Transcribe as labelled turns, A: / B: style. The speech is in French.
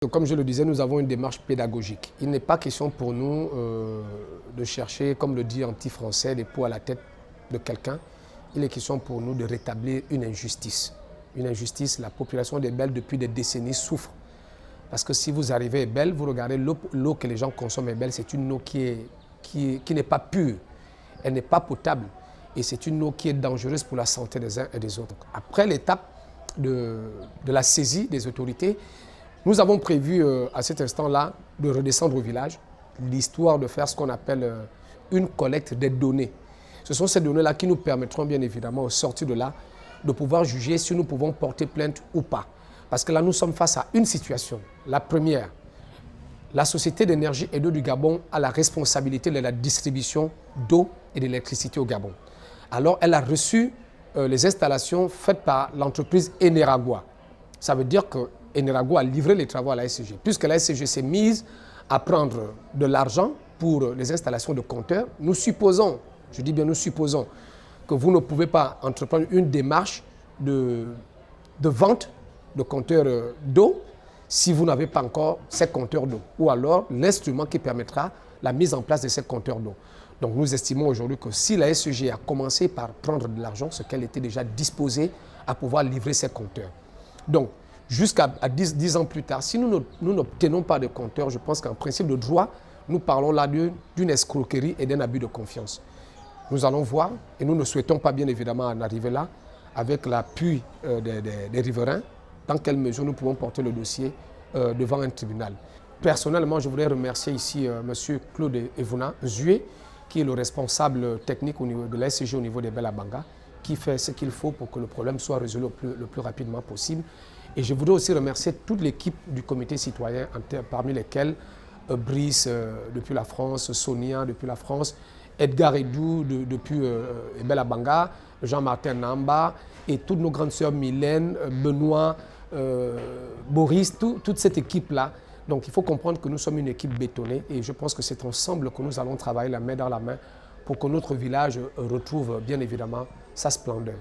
A: Comme je le disais, nous avons une démarche pédagogique. Il n'est pas question pour nous de chercher, comme le dit un petit français, les poux à la tête de quelqu'un. Il est question pour nous de rétablir une injustice. Une injustice, la population des Belles depuis des décennies souffre. Parce que si vous arrivez à Belle, vous regardez l'eau que les gens consomment à Belle, c'est une eau qui n'est pas pure. Elle n'est pas potable. Et c'est une eau qui est dangereuse pour la santé des uns et des autres. Après l'étape de la saisie des autorités, nous avons prévu à cet instant-là de redescendre au village, l'histoire de faire ce qu'on appelle une collecte des données. Ce sont ces données-là qui nous permettront bien évidemment, au sortir de là, de pouvoir juger si nous pouvons porter plainte ou pas. Parce que là, nous sommes face à une situation. La première, la Société d'énergie et d'eau du Gabon a la responsabilité de la distribution d'eau et d'électricité au Gabon. Alors, elle a reçu les installations faites par l'entreprise Eneragua. Ça veut dire que Eneragua a livré les travaux à la SCG. Puisque la SCG s'est mise à prendre de l'argent pour les installations de compteurs, nous supposons, je dis bien nous supposons, que vous ne pouvez pas entreprendre une démarche de vente de compteurs d'eau si vous n'avez pas encore ces compteurs d'eau, ou alors l'instrument qui permettra la mise en place de ces compteurs d'eau. Donc nous estimons aujourd'hui que si la SCG a commencé par prendre de l'argent, c'est qu'elle était déjà disposée à pouvoir livrer ces compteurs. Donc, jusqu'à 10 ans plus tard, si nous n'obtenons pas de compteurs, je pense qu'en principe de droit, nous parlons là d'une escroquerie et d'un abus de confiance. Nous allons voir, et nous ne souhaitons pas bien évidemment en arriver là, avec l'appui des riverains, dans quelle mesure nous pouvons porter le dossier devant un tribunal. Personnellement, je voudrais remercier ici M. Claude Evuna Zué, qui est le responsable technique au niveau de la SCG au niveau des Belle-Abanga, qui fait ce qu'il faut pour que le problème soit résolu le plus rapidement possible. Et je voudrais aussi remercier toute l'équipe du comité citoyen, parmi lesquels Brice depuis la France, Sonia depuis la France, Edgar Edou depuis Belle-Abanga, Jean-Martin Namba et toutes nos grandes sœurs Mylène, Benoît, Boris, toute cette équipe-là. Donc il faut comprendre que nous sommes une équipe bétonnée et je pense que c'est ensemble que nous allons travailler la main dans la main pour que notre village retrouve bien évidemment sa splendeur.